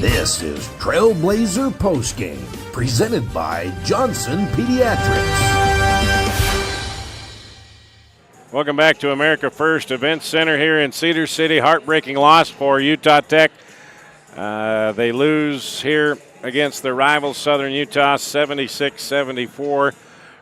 This is Trailblazer Postgame, presented by Johnson Pediatrics. Welcome back to America First Event Center here in Cedar City. Heartbreaking loss for Utah Tech. They lose here against their rivals, Southern Utah, 76-74.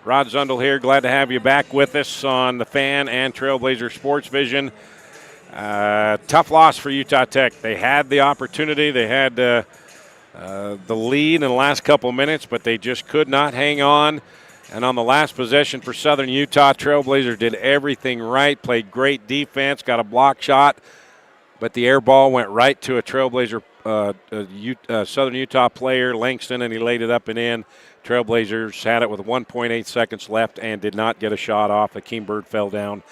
Rod Zundel here. Glad to have you back with us on the Fan and Trailblazer Sports Vision. Tough loss for Utah Tech. They had the opportunity. They had the lead in the last couple minutes, but they just could not hang on. And on the last possession for Southern Utah, Trailblazer did everything right, played great defense, got a block shot, but the air ball went right to a Trailblazer Southern Utah player, Langston, and he laid it up and in. Trailblazers had it with 1.8 seconds left and did not get a shot off. Akeem Bird fell down.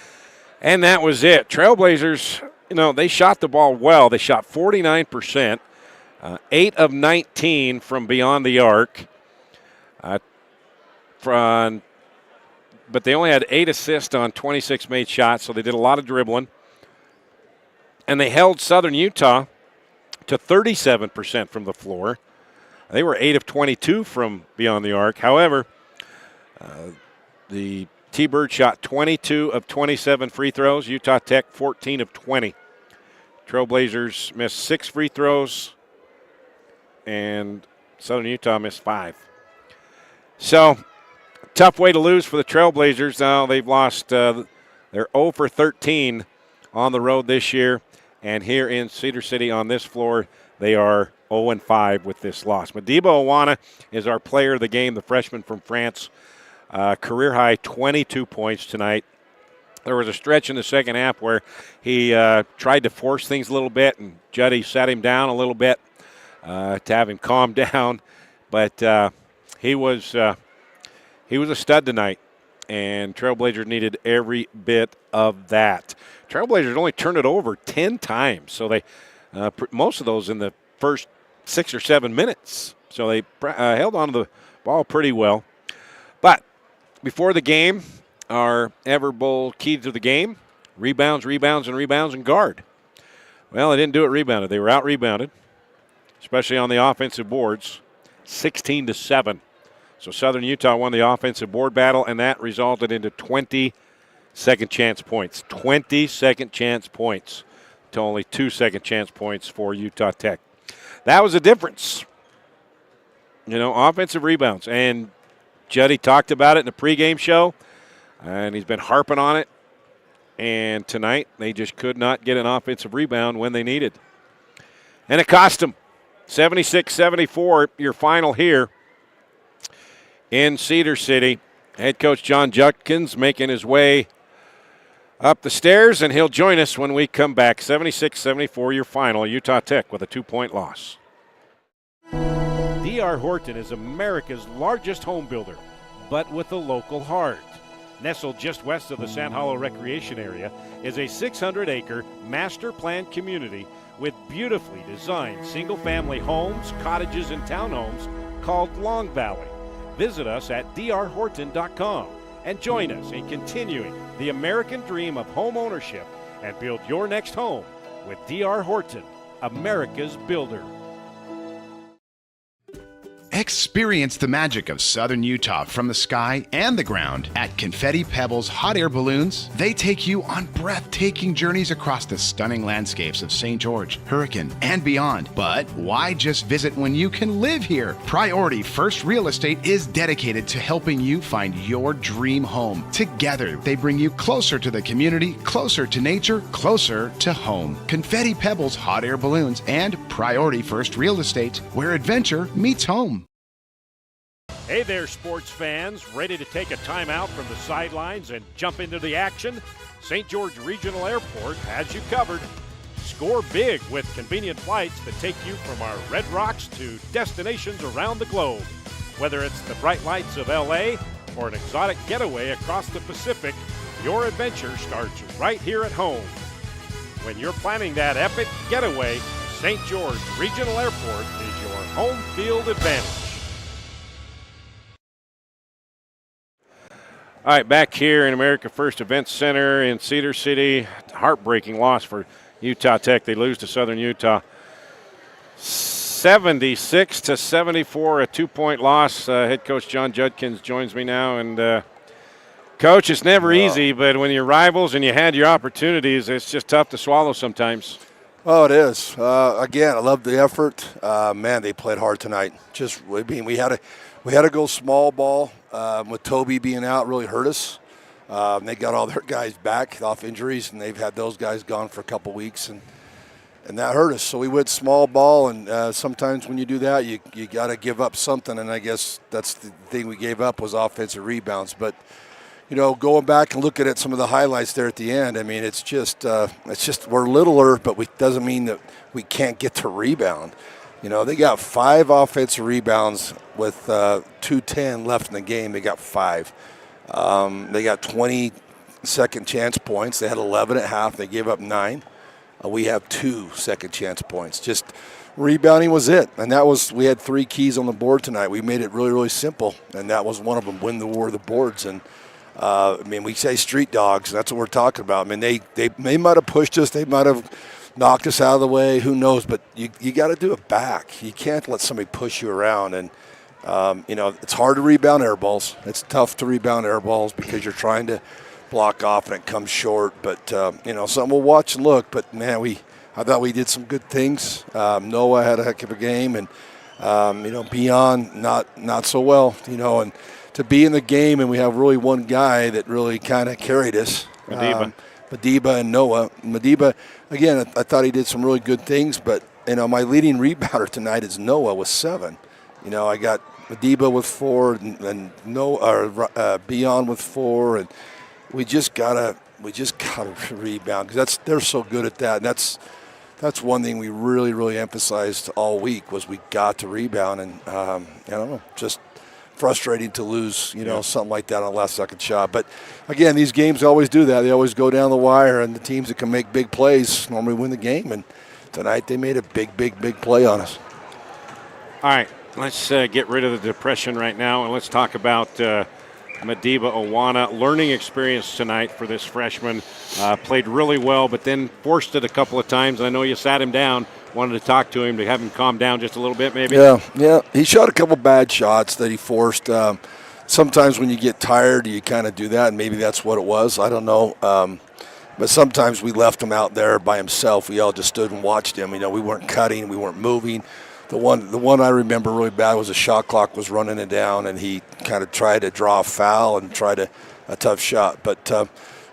And that was it. Trailblazers, they shot the ball well. They shot 49%, 8 of 19 from beyond the arc. But they only had 8 assists on 26 made shots, so they did a lot of dribbling. And they held Southern Utah to 37% from the floor. They were 8 of 22 from beyond the arc. However, the T-Bird shot 22 of 27 free throws. Utah Tech 14 of 20. Trailblazers missed 6 free throws, and Southern Utah missed 5. So, tough way to lose for the Trailblazers. Now they've lost, they're 0 for 13 on the road this year. And here in Cedar City on this floor, they are 0-5 with this loss. Modibo Awana is our player of the game, the freshman from France. Career high 22 points tonight. There was a stretch in the second half where he tried to force things a little bit, and Juddy sat him down a little bit to have him calm down. But he was a stud tonight, and Trailblazers needed every bit of that. Trailblazers only turned it over 10 times, so they most of those in the first 6 or 7 minutes. So they held on to the ball pretty well. But before the game, our ever-bold key to the game, rebounds, and guard. Well, they didn't do it rebounded. They were out-rebounded, especially on the offensive boards, 16-7. So Southern Utah won the offensive board battle, and that resulted into 20 second chance points. 20 second chance points to only 2 second chance points for Utah Tech. That was the difference. Offensive rebounds. And Juddy talked about it in the pregame show, and he's been harping on it. And tonight, they just could not get an offensive rebound when they needed. And it cost them. 76-74, your final here in Cedar City. Head coach John Judkins making his way up the stairs, and he'll join us when we come back. 76-74, your final. Utah Tech with a 2-point loss. D.R. Horton is America's largest home builder, but with a local heart. Nestled just west of the Sand Hollow Recreation Area is a 600-acre master planned community with beautifully designed single-family homes, cottages, and townhomes called Long Valley. Visit us at drhorton.com and join us in continuing the American dream of home ownership and build your next home with D.R. Horton, America's builder. Experience the magic of Southern Utah from the sky and the ground at Confetti Pebbles Hot Air Balloons. They take you on breathtaking journeys across the stunning landscapes of St. George, Hurricane, and beyond. But why just visit when you can live here? Priority First Real Estate is dedicated to helping you find your dream home. Together, they bring you closer to the community, closer to nature, closer to home. Confetti Pebbles Hot Air Balloons and Priority First Real Estate, where adventure meets home. Hey there, sports fans. Ready to take a timeout from the sidelines and jump into the action? St. George Regional Airport has you covered. Score big with convenient flights that take you from our Red Rocks to destinations around the globe. Whether it's the bright lights of L.A. or an exotic getaway across the Pacific, your adventure starts right here at home. When you're planning that epic getaway, St. George Regional Airport is your home field advantage. All right, back here in America First Event Center in Cedar City. Heartbreaking loss for Utah Tech. They lose to Southern Utah 76-74, a 2-point loss. Head coach John Judkins joins me now. And, Coach, it's never easy, but when you're rivals and you had your opportunities, it's just tough to swallow sometimes. Oh, it is. Again, I love the effort. Man, they played hard tonight. We had to go small ball with Toby being out. Really hurt us. They got all their guys back off injuries, and they've had those guys gone for a couple weeks, and that hurt us. So we went small ball, and sometimes when you do that, you got to give up something. And I guess that's the thing we gave up was offensive rebounds, but. Going back and looking at some of the highlights there at the end, I mean, it's just we're littler, but it doesn't mean that we can't get to rebound. They got 5 offensive rebounds with 2:10 left in the game. They got 5. They got 20 second chance points. They had 11 at half. They gave up 9. We have 2 second chance points. Just rebounding was it, and we had 3 keys on the board tonight. We made it really, really simple, and that was one of them. Win the war of the boards. And we say street dogs. That's what we're talking about. I mean, they might have pushed us. They might have knocked us out of the way. Who knows? But you got to do it back. You can't let somebody push you around. And, it's hard to rebound air balls. It's tough to rebound air balls because you're trying to block off and it comes short. But, something we'll watch and look. But, man, I thought we did some good things. Noah had a heck of a game. And, Beyond not so well, and – to be in the game, and we have really one guy that really kind of carried us. Madiba and Noah. Madiba, again, I thought he did some really good things, but, my leading rebounder tonight is Noah with 7. I got Madiba with 4 and Noah, Beyond with 4, and we just gotta rebound because they're so good at that. And that's one thing we really, really emphasized all week was we got to rebound, and I don't know, just frustrating to lose, something like that on a last-second shot. But, again, these games always do that. They always go down the wire, and the teams that can make big plays normally win the game. And tonight they made a big, big, big play on us. All right, let's get rid of the depression right now, and let's talk about Madiba Owana. Learning experience tonight for this freshman. Played really well, but then forced it a couple of times. I know you sat him down. Wanted to talk to him to have him calm down just a little bit maybe? Yeah. He shot a couple bad shots that he forced. Sometimes when you get tired, you kind of do that, and maybe that's what it was. I don't know. But sometimes we left him out there by himself. We all just stood and watched him. We weren't cutting. We weren't moving. The one I remember really bad was the shot clock was running it down, and he kind of tried to draw a foul and tried a tough shot. But,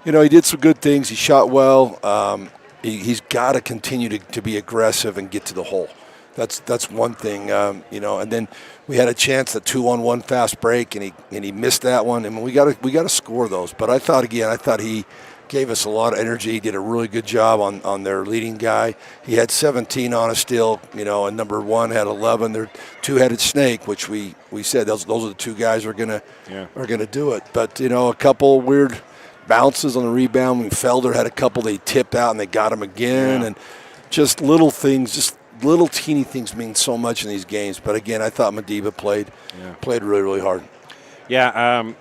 he did some good things. He shot well. He's got to continue to be aggressive and get to the hole. That's one thing, And then we had a chance, a 2-on-1 fast break, and he missed that one. And we got to score those. But I thought he gave us a lot of energy. He did a really good job on their leading guy. He had 17 on a steal, and number 1 had 11. They're two-headed snake, which we said those are the 2 guys who are gonna do it. But a couple weird bounces on the rebound. Felder had a couple they tipped out and they got him again. And just little things, just little teeny things mean so much in these games. But again, I thought Madiba played really, really hard. Yeah,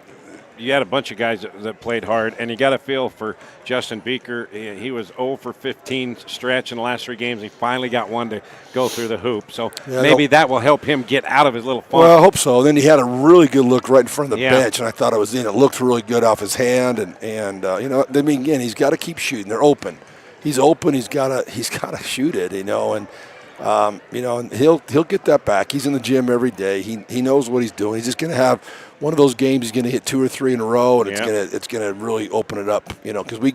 you had a bunch of guys that played hard, and you got to feel for Justin Beaker. He was 0 for 15 stretch in the last 3 games. He finally got one to go through the hoop. So maybe that will help him get out of his little funk. Well, I hope so. Then he had a really good look right in front of the bench, and I thought it was in. It looked really good off his hand, and again, he's got to keep shooting. They're open. He's open. He's got to shoot it, and he'll get that back. He's in the gym every day. He knows what he's doing. He's just going to have one of those games. He's going to hit 2 or 3 in a row, and it's going to really open it up. Because we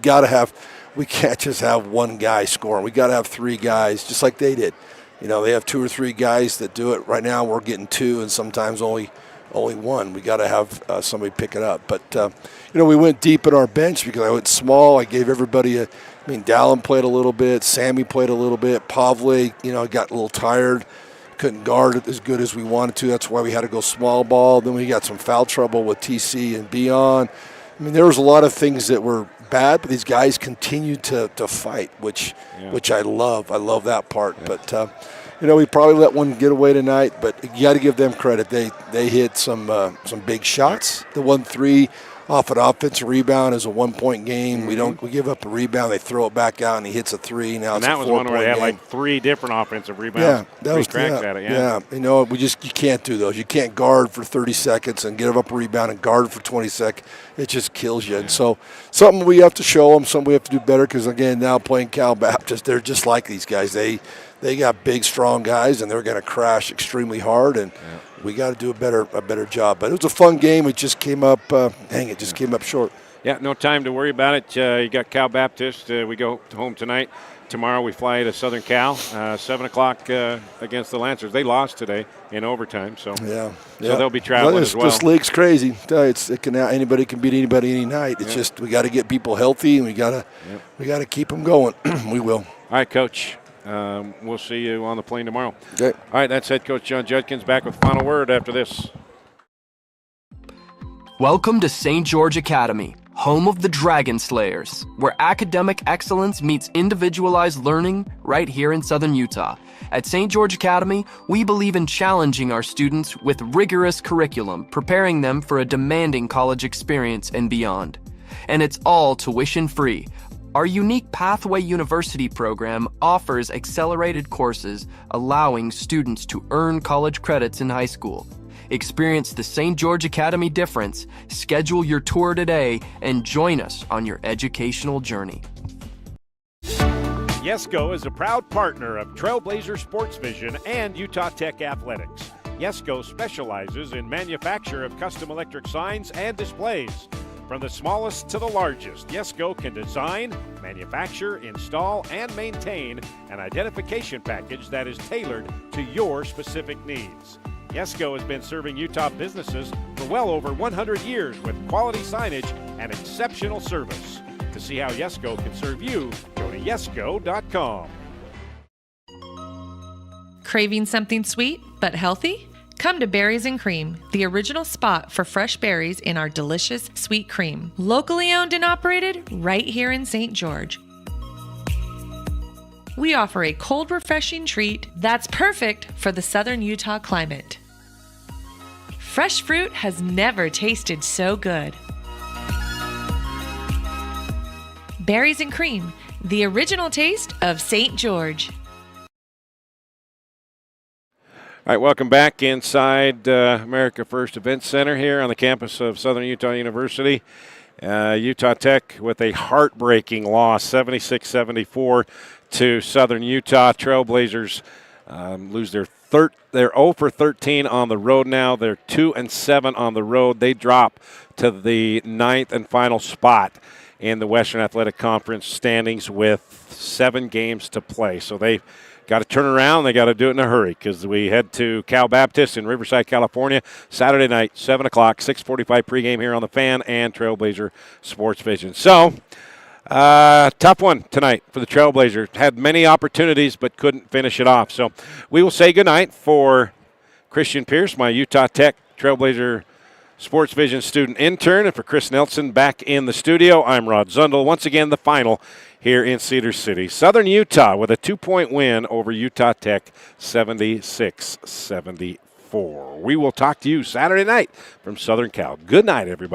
can't just have one guy scoring. We got to have 3 guys, just like they did. They have 2 or 3 guys that do it. Right now, we're getting 2, and sometimes only 1. We got to have somebody pick it up. But we went deep in our bench because I went small. I gave everybody Dallin played a little bit. Sammy played a little bit. Pavle, got a little tired. Couldn't guard it as good as we wanted to. That's why we had to go small ball. Then we got some foul trouble with TC and Beyond. There was a lot of things that were bad, but these guys continued to fight, which I love. I love that part. Yeah. But, we probably let one get away tonight, but you got to give them credit. They hit some big shots. The 1-3 off an offensive rebound is a 1-point game. We give up a rebound, they throw it back out, and he hits a 3. Now and it's that a was 4-point one where they had game. like 3 different offensive rebounds. Yeah, that was cracks at it. Yeah, you can't do those. You can't guard for 30 seconds and give up a rebound and guard for 20 seconds. It just kills you. And so something we have to show them, something we have to do better. Because again, now playing Cal Baptist, they're just like these guys. They got big, strong guys, and they're going to crash extremely hard. And we got to do a better job. But it was a fun game. It just came up. It just came up short. Yeah, no time to worry about it. You got Cal Baptist. We go home tonight. Tomorrow we fly to Southern Cal, 7 o'clock against the Lancers. They lost today in overtime, so they'll be traveling as well. This league's crazy. Anybody can beat anybody any night. It's just we got to get people healthy, and we got to keep them going. We will. All right, Coach. We'll see you on the plane tomorrow. Okay. All right, that's head coach John Judkins back with final word after this. Welcome to St. George Academy, home of the Dragon Slayers, where academic excellence meets individualized learning right here in Southern Utah. At St. George Academy, we believe in challenging our students with rigorous curriculum, preparing them for a demanding college experience and beyond. And it's all tuition-free. Our unique Pathway University program offers accelerated courses, allowing students to earn college credits in high school. Experience the St. George Academy difference, schedule your tour today, and join us on your educational journey. Yesco is a proud partner of Trailblazer Sports Vision and Utah Tech Athletics. Yesco specializes in manufacture of custom electric signs and displays. From the smallest to the largest, Yesco can design, manufacture, install, and maintain an identification package that is tailored to your specific needs. Yesco has been serving Utah businesses for well over 100 years with quality signage and exceptional service. To see how Yesco can serve you, go to yesco.com. Craving something sweet but healthy? Come to Berries and Cream, the original spot for fresh berries in our delicious sweet cream. Locally owned and operated right here in St. George. We offer a cold, refreshing treat that's perfect for the southern Utah climate. Fresh fruit has never tasted so good. Berries and Cream, the original taste of St. George. All right, welcome back inside America First Event Center here on the campus of Southern Utah University. Utah Tech with a heartbreaking loss, 76-74 to Southern Utah. Trailblazers lose they're 0 for 13 on the road now. They're 2-7 on the road. They drop to the 9th and final spot in the Western Athletic Conference standings with 7 games to play. So they've got to turn around. They got to do it in a hurry because we head to Cal Baptist in Riverside, California, Saturday night, 7 o'clock, 6:45 pregame here on the Fan and Trailblazer Sports Vision. So, tough one tonight for the Trailblazers. Had many opportunities but couldn't finish it off. So we will say goodnight for Christian Pierce, my Utah Tech Trailblazer Sports Vision student intern, and for Chris Nelson back in the studio. I'm Rod Zundel. Once again, the final here in Cedar City. Southern Utah with a 2-point win over Utah Tech, 76-74. We will talk to you Saturday night from Southern Cal. Good night, everybody.